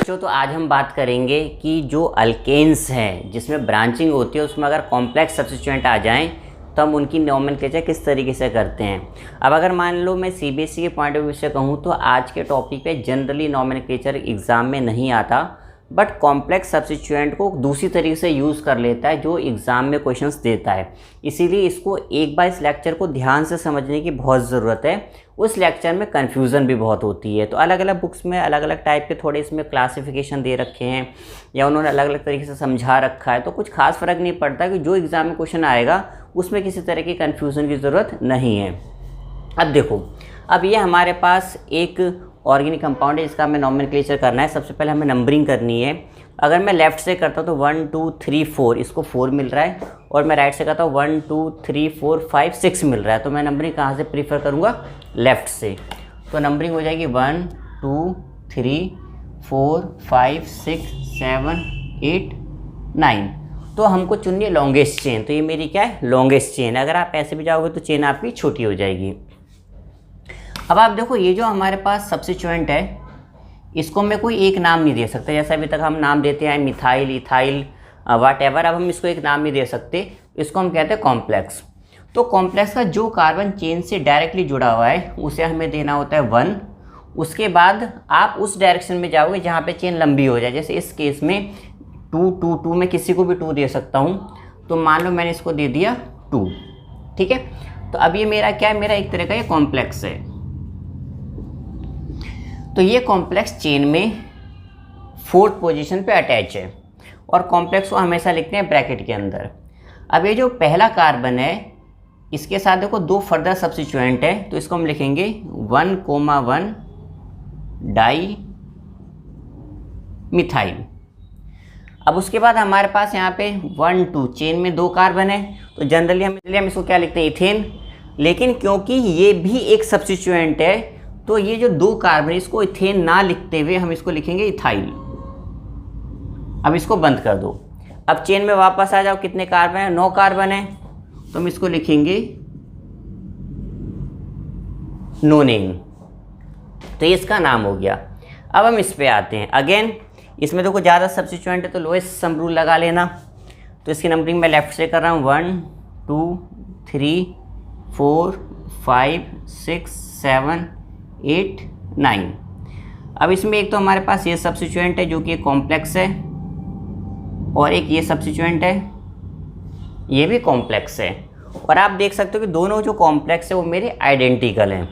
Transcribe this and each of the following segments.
बच्चों, तो आज हम बात करेंगे कि जो अल्केन्स हैं जिसमें ब्रांचिंग होती है उसमें अगर कॉम्प्लेक्स सब्स्टिट्यूएंट आ जाएं तो हम उनकी नोमेनक्लेचर किस तरीके से करते हैं। अब अगर मान लो मैं सीबीएसई के पॉइंट ऑफ व्यू से कहूँ तो आज के टॉपिक पे जनरली नोमेनक्लेचर एग्ज़ाम में नहीं आता, बट कॉम्प्लेक्स सब्स्टिट्यूएंट को दूसरी तरीके से यूज़ कर लेता है जो एग्ज़ाम में क्वेश्चंस देता है। इसीलिए इसको एक बार इस लेक्चर को ध्यान से समझने की बहुत ज़रूरत है। उस लेक्चर में कन्फ्यूज़न भी बहुत होती है, तो अलग अलग बुक्स में अलग अलग टाइप के थोड़े इसमें क्लासिफिकेशन दे रखे हैं या उन्होंने अलग अलग तरीके से समझा रखा है, तो कुछ खास फ़र्क नहीं पड़ता कि जो एग्ज़ाम में क्वेश्चन आएगा उसमें किसी तरह की कन्फ्यूज़न की ज़रूरत नहीं है। अब देखो, अब ये हमारे पास एक ऑर्गेनिक कंपाउंड है जिसका हमें नोमेनक्लेचर करना है। सबसे पहले हमें नंबरिंग करनी है। अगर मैं लेफ़्ट से करता हूँ तो 1 2 3 4 इसको 4 मिल रहा है, और मैं राइट से करता हूँ 1 2 3 4 5 6 मिल रहा है, तो मैं नंबरिंग कहाँ से प्रीफर करूँगा? लेफ़्ट से। तो नंबरिंग हो जाएगी 1 2 3 4 5 6 7 8 9। तो हमको चुननी है लॉन्गेस्ट चेन, तो ये मेरी क्या है? लॉन्गेस्ट चेन है। अगर आप ऐसे भी जाओगे तो चेन आपकी छोटी हो जाएगी। अब आप देखो, ये जो हमारे पास सब्स्टिट्यूएंट है इसको मैं कोई एक नाम नहीं दे सकता, जैसे अभी तक हम नाम देते हैं मिथाइल, इथाइल, व्हाटएवर। अब हम इसको एक नाम नहीं दे सकते, इसको हम कहते हैं कॉम्प्लेक्स। तो कॉम्प्लेक्स का जो कार्बन चेन से डायरेक्टली जुड़ा हुआ है उसे हमें देना होता है 1। उसके बाद आप उस डायरेक्शन में जाओगे जहाँ पे चेन लंबी हो जाए, जैसे इस केस में 2 2 2 मैं किसी को भी 2 दे सकता हूँ। तो मान लो मैंने इसको दे दिया 2, ठीक है। तो अब ये मेरा क्या है? मेरा एक तरह का ये कॉम्प्लेक्स है। तो ये कॉम्प्लेक्स चेन में 4th पोजीशन पे अटैच है, और कॉम्प्लेक्स को हमेशा लिखते हैं ब्रैकेट के अंदर। अब ये जो पहला कार्बन है इसके साथ देखो 2 फर्दर सब्स्टिट्यूएंट है, तो इसको हम लिखेंगे 1,1 डाई मिथाइल। अब उसके बाद हमारे पास यहाँ पे 1 2 चेन में 2 कार्बन है, तो जनरली हम इसको क्या लिखते हैं? इथेन। लेकिन क्योंकि ये भी एक सब्स्टिट्यूएंट है तो ये जो 2 कार्बन है इसको इथेन ना लिखते हुए हम इसको लिखेंगे इथाइल। अब इसको बंद कर दो। अब चेन में वापस आ जाओ, कितने कार्बन है? 9 कार्बन है, तो हम इसको लिखेंगे नोनेन। तो ये इसका नाम हो गया। अब हम इस पे आते हैं। अगेन इसमें देखो ज़्यादा सब्स्टिट्यूएंट है तो लोएस्ट सम रूल लगा लेना। तो इसकी नंबरिंग मैं लेफ्ट से कर रहा हूँ 1 2 3 4 5 6 7 8 9। अब इसमें एक तो हमारे पास ये सब्स्टिट्यूएंट है जो कि एक कॉम्प्लेक्स है, और एक ये सब्स्टिट्यूएंट है, ये भी कॉम्प्लेक्स है। और आप देख सकते हो कि दोनों जो कॉम्प्लेक्स है वो मेरे आइडेंटिकल हैं,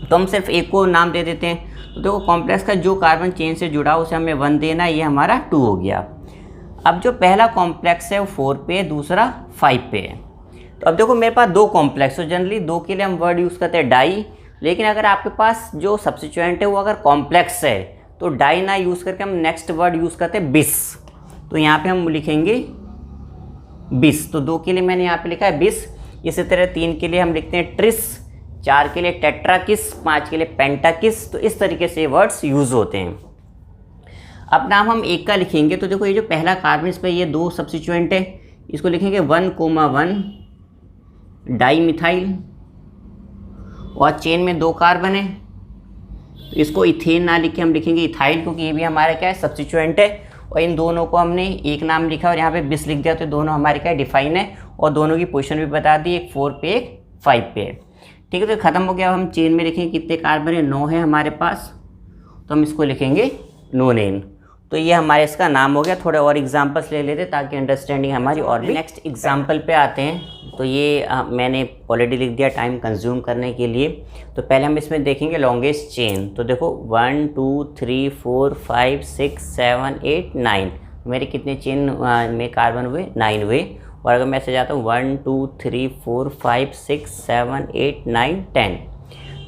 तो हम सिर्फ एक को नाम दे देते हैं। तो देखो, कॉम्प्लेक्स का जो कार्बन चेन से जुड़ा उसे हमें 1 देना, ये हमारा 2 हो गया। अब जो पहला कॉम्प्लेक्स है वो 4 पे है, दूसरा 5 पे है। तो अब देखो मेरे पास 2 कॉम्प्लेक्स, तो जनरली 2 के लिए हम वर्ड यूज़ करते हैं डाई। लेकिन अगर आपके पास जो सब्स्टिट्यूएंट है वो अगर कॉम्प्लेक्स है तो डाई ना यूज़ करके हम नेक्स्ट वर्ड यूज़ करते हैं बिस। तो यहाँ पे हम लिखेंगे बिस। तो 2 के लिए मैंने यहाँ पे लिखा है बिस। इसी तरह 3 के लिए हम लिखते हैं ट्रिस, 4 के लिए टेट्राकिस, 5 के लिए पेंटाकिस। तो इस तरीके से वर्ड्स यूज़ होते हैं। अब नाम हम एक का लिखेंगे, तो देखो ये जो पहला कार्बन इस पर ये 2 सब्स्टिट्यूएंट है, इसको लिखेंगे 1,1 डाई मिथाइल, और चेन में 2 कार्बन है, तो इसको इथेन ना लिखे हम लिखेंगे इथाइल, क्योंकि ये भी हमारा क्या है? सब्स्टिट्यूएंट है। और इन दोनों को हमने एक नाम लिखा और यहाँ पे बिस लिख दिया, तो दोनों हमारे क्या डिफाइन है, और दोनों की पोजीशन भी बता दी, एक 4 पे एक 5 पे है, ठीक है। तो ख़त्म हो गया। अब हम चेन में लिखेंगे कितने कार्बन है? 9 है हमारे पास, तो हम इसको लिखेंगे नोनेन। तो ये हमारे इसका नाम हो गया। थोड़े और एग्जांपल्स ले लेते ताकि अंडरस्टैंडिंग हमारी और भी। नेक्स्ट एग्जांपल पे आते हैं। तो ये मैंने ऑलरेडी लिख दिया टाइम कंज्यूम करने के लिए। तो पहले हम इसमें देखेंगे लॉन्गेस्ट चेन। तो देखो 1 2 3 4 5 6 7 8 9 मेरे कितने चेन में कार्बन हुए? 9 हुए। और अगर मैं ऐसे जाता हूँ 1 2 3 4 5 6 7 8 9 10,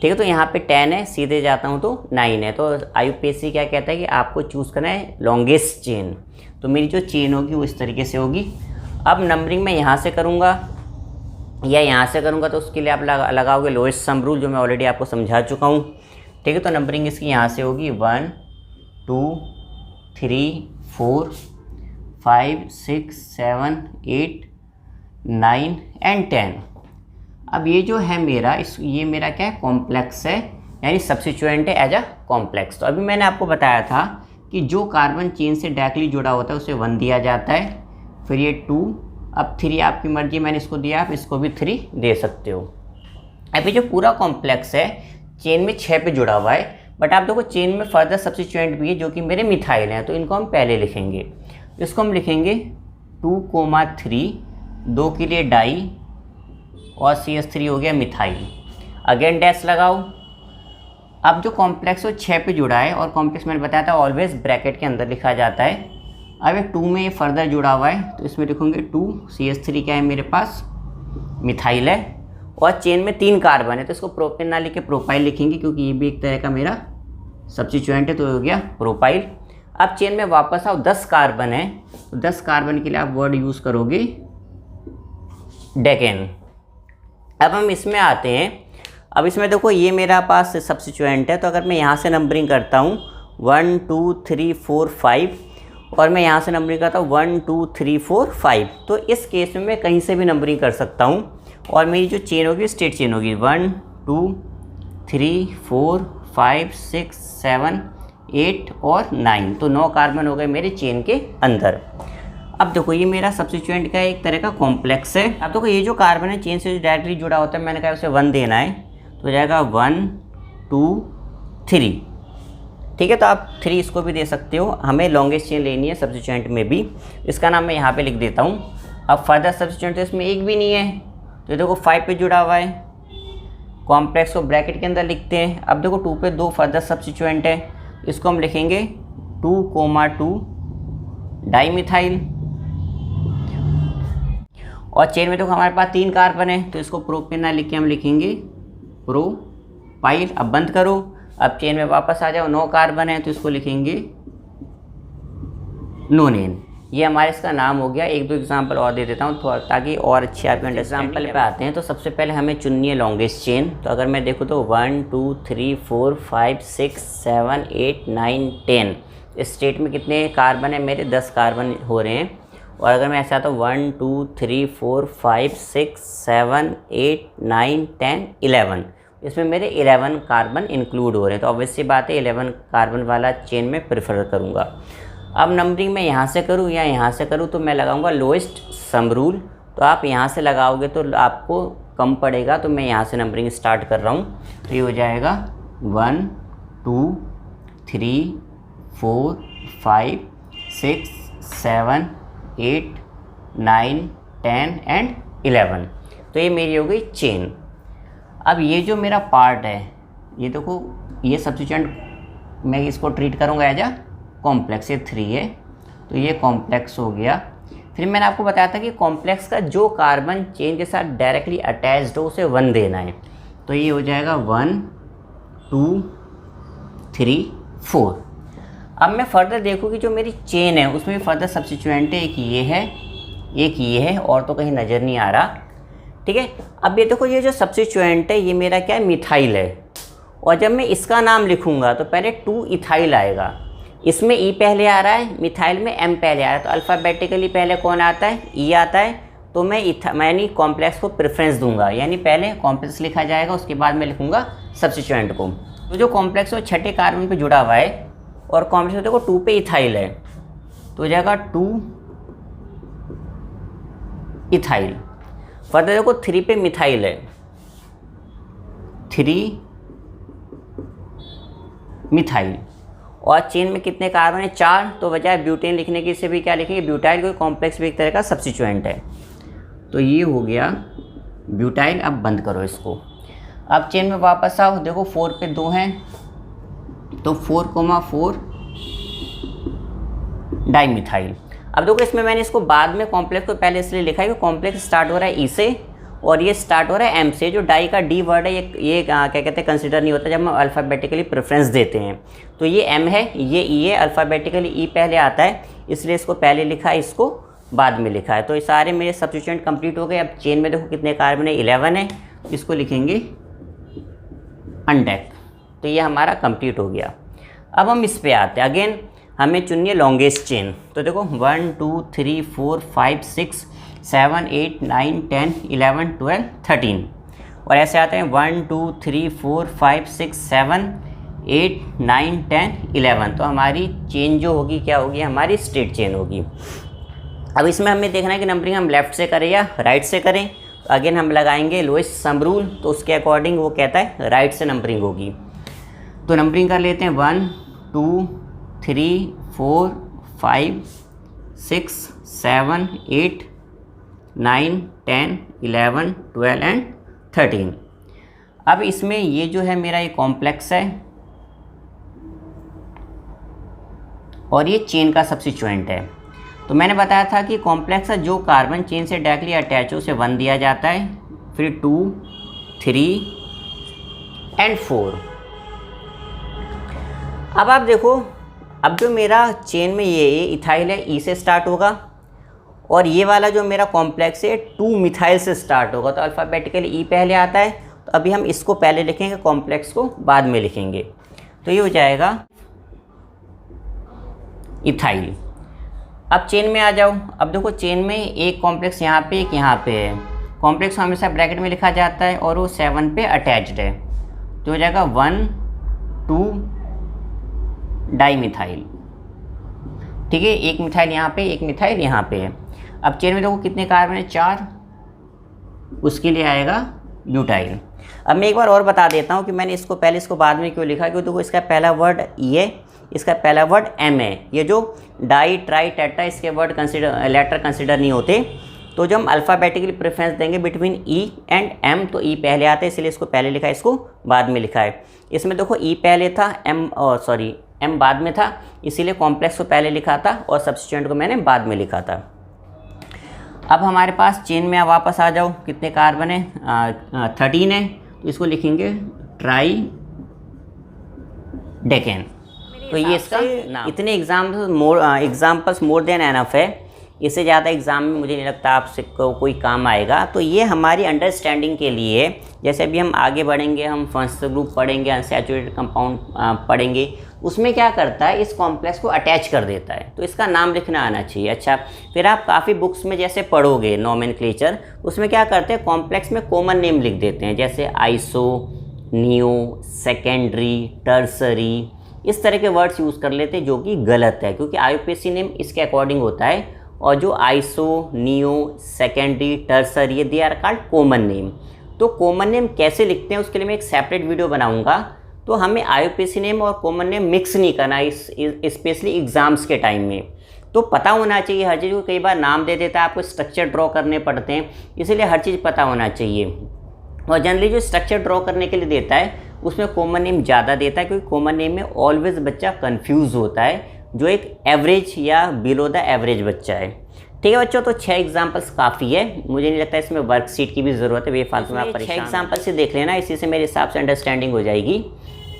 ठीक है। तो यहाँ पे 10 है, सीधे जाता हूँ तो 9 है। तो IUPAC क्या कहता है कि आपको चूज़ करना है लॉन्गेस्ट चेन। तो मेरी जो चेन होगी वो इस तरीके से होगी। अब नंबरिंग मैं यहाँ से करूँगा या यहाँ से करूँगा, तो उसके लिए आप लगाओगे लोएस्ट सम रूल, जो मैं ऑलरेडी आपको समझा चुका हूँ, ठीक है। तो नंबरिंग इसकी यहाँ से होगी 1 2 3 4 5 6 7 8 9 एंड 10। अब ये जो है मेरा ये मेरा क्या है? कॉम्प्लेक्स है, यानी सब्स्टिट्यूएंट है एज अ कॉम्प्लेक्स। तो अभी मैंने आपको बताया था कि जो कार्बन चेन से डायरेक्टली जुड़ा होता है उसे 1 दिया जाता है, फिर ये 2, अब 3 आपकी मर्जी, मैंने इसको दिया, आप इसको भी 3 दे सकते हो। अभी जो पूरा कॉम्प्लेक्स है चेन में 6 पे जुड़ा हुआ है, बट आप देखो चेन में फर्दर सब्स्टिट्यूएंट भी है जो कि मेरे मिथाइल हैं, तो इनको हम पहले लिखेंगे। इसको हम लिखेंगे 2,3, 2 के लिए डाई और CH3 हो गया मिथाइल। अगेन डैश लगाओ। अब जो कॉम्प्लेक्स वो 6 पे जुड़ा है, और कॉम्प्लेक्स मैंने बताया था ऑलवेज ब्रैकेट के अंदर लिखा जाता है। अब ये 2 में ये फर्दर जुड़ा हुआ है, तो इसमें लिखूँगे 2, CH3 क्या है मेरे पास, मिथाइल है, और चेन में 3 कार्बन है, तो इसको प्रोपेन ना लिख के प्रोपाइल लिखेंगे, क्योंकि ये भी एक तरह का मेरा सब्स्टिट्यूएंट है, तो हो गया प्रोपाइल। अब चेन में वापस आओ, 10 कार्बन है, तो 10 कार्बन के लिए आप वर्ड यूज़ करोगे डेकेन। अब हम इसमें आते हैं। अब इसमें देखो ये मेरा पास सब्स्टिट्यूएंट है, तो अगर मैं यहाँ से नंबरिंग करता हूँ 1 2 3 4 5, और मैं यहाँ से नंबरिंग करता हूँ 1 2 3 4 5, तो इस केस में मैं कहीं से भी नंबरिंग कर सकता हूँ, और मेरी जो चेन होगी स्ट्रेट चेन होगी 1 2 3 4 5 6 7 8 और 9, तो 9 कार्बन हो गए मेरे चेन के अंदर। अब देखो ये मेरा सब्स्टिट्यूएंट का एक तरह का कॉम्प्लेक्स है। अब देखो ये जो कार्बन है चेन से डायरेक्टली जुड़ा होता है, मैंने कहा उसे 1 देना है, तो हो जाएगा 1 2 3, ठीक है। तो आप 3 इसको भी दे सकते हो, हमें लॉन्गेस्ट चेन लेनी है सब्स्टिट्यूएंट में भी, इसका नाम मैं यहाँ पे लिख देता हूँ। अब फर्दर सब्स्टिट्यूएंट तो इसमें एक भी नहीं है, तो देखो 5 पे जुड़ा हुआ है, कॉम्प्लेक्स को ब्रैकेट के अंदर लिखते हैं। अब देखो 2 पे 2 फर्दर सब्स्टिट्यूएंट है, इसको हम लिखेंगे 2,2 डाईमिथाइल, और चेन में देखो हमारे पास 3 कार्बन है, तो इसको प्रोपेन ना लिख के हम लिखेंगे प्रोपाइल। अब बंद करो। अब चेन में वापस आ जाओ, 9 कार्बन है, तो इसको लिखेंगे नोनेन। ये हमारे इसका नाम हो गया। 1-2 एग्जांपल और दे देता हूँ थोड़ा, ताकि और अच्छी आपके एग्जांपल पे आते हैं। तो सबसे पहले हमें चुननी है लॉन्गेस्ट चेन। तो अगर मैं देखूँ तो 1 2 3 4 5 6 7 8 9 10, इस स्टेट में कितने कार्बन है मेरे, 10 कार्बन हो रहे हैं। और अगर मैं ऐसा आता हूँ 1 2 3 4 5 6 7 8 9 10 11, इसमें मेरे 11 कार्बन इंक्लूड हो रहे हैं, तो ऑब्वियस सी बात है 11 कार्बन वाला चेन में प्रेफर करूँगा। अब नंबरिंग मैं यहाँ से करूँ या यहाँ से करूँ, तो मैं लगाऊंगा लोएस्ट सम रूल। तो आप यहाँ से लगाओगे तो आपको कम पड़ेगा, तो मैं यहाँ से नंबरिंग स्टार्ट कर रहा हूँ। तो ये हो जाएगा 1 2 3 4 5 6 7 8 9 10 एंड 11। तो ये मेरी हो गई चेन। अब ये जो मेरा पार्ट है, ये देखो ये सब्स्टिट्यूएंट मैं इसको ट्रीट करूँगा एज अ कॉम्प्लेक्स, ये 3 है, तो ये कॉम्प्लेक्स हो गया। फिर मैंने आपको बताया था कि कॉम्प्लेक्स का जो कार्बन चेन के साथ डायरेक्टली अटैच्ड हो उसे 1 देना है। तो ये हो जाएगा 1 2 3 4। अब मैं फर्दर देखूँ कि जो मेरी चेन है उसमें भी फर्दर सब्स्टिट्यूएंट है, एक ये है, और तो कहीं नज़र नहीं आ रहा, ठीक है। अब ये देखो ये जो सब्स्टिट्यूएंट है ये मेरा क्या है, मिथाइल है, और जब मैं इसका नाम लिखूँगा तो पहले 2 इथाइल आएगा, इसमें ई पहले आ रहा है, मिथाइल में एम पहले आ रहा है, तो अल्फ़ाबेटिकली पहले कौन आता है, ई आता है। तो मैं यानी कॉम्प्लेक्स को प्रेफरेंस दूंगा, यानी पहले कॉम्प्लेक्स लिखा जाएगा, उसके बाद मैं लिखूंगा सब्स्टिट्यूएंट को। तो जो कॉम्प्लेक्स है 6ठे कार्बन पे जुड़ा हुआ है, और कॉम्प्लेक्स देखो 2 पे इथाइल है, तो हो जाएगा 2 इथाइल। फर्दर देखो 3 पे मिथाइल है, 3 मिथाइल, और चेन में कितने कार्बन है, 4, तो बजाय ब्यूटेन लिखने की इसे भी क्या लिखेंगे, ब्यूटाइल, कोई कॉम्प्लेक्स भी एक तरह का सब्स्टिट्यूएंट है। तो ये हो गया ब्यूटाइल। अब बंद करो इसको। अब चेन में वापस आओ, देखो 4 पे 2 हैं, तो 4,4 डाईमिथाइल। अब देखो इसमें मैंने इसको बाद में कॉम्प्लेक्स को पहले इसलिए लिखा है कि कॉम्प्लेक्स स्टार्ट हो रहा है ई से, और ये स्टार्ट हो रहा है एम से। जो डाई का डी वर्ड है ये क्या कहते हैं, कंसिडर नहीं होता जब हम अल्फ़ाबेटिकली प्रेफरेंस देते हैं। तो ये एम है, ये ई है, अल्फ़ाबेटिकली ई पहले आता है, इसलिए इसको पहले लिखा है, इसको बाद में लिखा है। तो ये सारे मेरे सब्स्टिट्यूएंट कंप्लीट हो गए। अब चेन में देखो कितने कार्बन है, 11 है, इसको लिखेंगे अनडेक। तो ये हमारा कंप्लीट हो गया। अब हम इस पे आते हैं, अगेन हमें चुनिए है लॉन्गेस्ट चेन। तो देखो 1 2 3 4 5 6 7 8 9 10 11 12 13, और ऐसे आते हैं 1 2 3 4 5 6 7 8, 9, 10, 11। तो हमारी चेन जो होगी क्या होगी, हमारी स्ट्रेट चेन होगी। अब इसमें हमें देखना है कि नंबरिंग हम लेफ़्ट से करें या राइट से करें। तो अगेन हम लगाएंगे लोएस्ट सम रूल, तो उसके अकॉर्डिंग वो कहता है राइट से नंबरिंग होगी। तो नंबरिंग कर लेते हैं 1, 2, 3, 4, 5, 6, 7, 8, 9, 10, 11, 12 एंड 13। अब इसमें ये जो है मेरा ये कॉम्प्लेक्स है और ये चेन का सब्स्टिट्यूएंट है। तो मैंने बताया था कि कॉम्प्लेक्स जो कार्बन चेन से डायरेक्टली अटैच हो उसे 1 दिया जाता है, फिर 2, 3 एंड 4। अब आप देखो, अब जो मेरा चेन में ये इथाइल है, ई से स्टार्ट होगा, और ये वाला जो मेरा कॉम्प्लेक्स है 2 मिथाइल से स्टार्ट होगा। तो अल्फ़ाबेटिकली ई पहले आता है, तो अभी हम इसको पहले लिखेंगे, कॉम्प्लेक्स को बाद में लिखेंगे। तो ये हो जाएगा इथाइल। अब चेन में आ जाओ। अब देखो चेन में एक कॉम्प्लेक्स यहाँ पे, एक यहाँ पे है। कॉम्प्लेक्स हमेशा ब्रैकेट में लिखा जाता है और वो 7 पे अटैच्ड है, तो हो जाएगा 1, 2 डाईमिथाइल। ठीक है, एक मिथाइल यहाँ पे, एक मिथाइल यहाँ पे है। अब चेन में देखो कितने कार्बन है, 4, उसके लिए आएगा ब्यूटाइल। अब मैं एक बार और बता देता हूँ कि मैंने इसको पहले इसको बाद में क्यों लिखा, क्योंकि देखो इसका पहला वर्ड ई है, इसका पहला वर्ड एम है। ये जो डाई, ट्राई, टेट्रा, इसके वर्ड लेटर कंसिडर नहीं होते। तो जब हम अल्फ़ाबेटिकली प्रेफरेंस देंगे बिटवीन ई एंड एम, तो ई पहले आता है, इसलिए इसको पहले लिखा है, इसको बाद में लिखा है। इसमें देखो ई पहले था, एम बाद में था, इसीलिए कॉम्प्लेक्स को पहले लिखा था और सब्स्टिट्यूएंट को मैंने बाद में लिखा था। अब हमारे पास चेन में वापस आ जाओ, कितने कार्बन है, 13 है, तो इसको लिखेंगे ट्राई डेकेन। तो ये इसका इतने एग्जाम्पल्स मोर देन एनफ है। इससे ज़्यादा एग्ज़ाम में मुझे नहीं लगता आपसे कोई काम आएगा। तो ये हमारी अंडरस्टैंडिंग के लिए, जैसे अभी हम आगे बढ़ेंगे, हम फंक्शनल ग्रुप पढ़ेंगे, अनसैचुरेटेड कंपाउंड पढ़ेंगे, उसमें क्या करता है, इस कॉम्प्लेक्स को अटैच कर देता है, तो इसका नाम लिखना आना चाहिए। अच्छा, फिर आप काफ़ी बुक्स में जैसे पढ़ोगे नोमेनक्लेचर, उसमें क्या करते हैं, कॉम्प्लेक्स में कॉमन नेम लिख देते हैं, जैसे आइसो, नियो, सेकेंडरी, टर्सरी, इस तरह के वर्ड्स यूज़ कर लेते हैं, जो कि गलत है, क्योंकि आईयूपीएसी नेम इसके अकॉर्डिंग होता है। और जो आइसो, नियो, सेकेंडरी, टर्सरी, ये they are called common name. तो कॉमन नेम कैसे लिखते हैं उसके लिए मैं एक सेपरेट वीडियो बनाऊंगा। तो हमें आईयूपीएसी नेम और कॉमन नेम मिक्स नहीं करना, स्पेशली एग्ज़ाम्स के टाइम में। तो पता होना चाहिए हर चीज़ को। कई बार नाम दे देता है, आपको स्ट्रक्चर ड्रॉ करने पड़ते हैं, इसलिए हर चीज़ पता होना चाहिए। और जनरली जो स्ट्रक्चर ड्रॉ करने के लिए देता है उसमें कॉमन नेम ज़्यादा देता है, क्योंकि कॉमन नेम में ऑलवेज बच्चा कंफ्यूज होता है, जो एक एवरेज या बिलो द एवरेज बच्चा है। ठीक है बच्चों, तो 6 एग्जाम्पल्स काफ़ी है, मुझे नहीं लगता इसमें वर्कशीट की भी ज़रूरत है, बेफालतू में आप परेशान। 6 एग्जाम्पल से देख लेना, इसी से मेरे हिसाब से अंडरस्टैंडिंग हो जाएगी।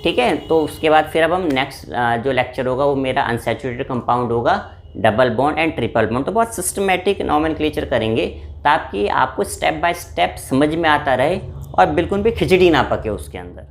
ठीक है, तो उसके बाद फिर अब हम नेक्स्ट जो लेक्चर होगा वो मेरा अनसैचुरेटेड कंपाउंड होगा, double bond and triple bond. तो बहुत सिस्टमेटिक नोमेनक्लेचर करेंगे, ताकि आपको स्टेप बाय स्टेप समझ में आता रहे और बिल्कुल भी खिचड़ी ना पके उसके अंदर।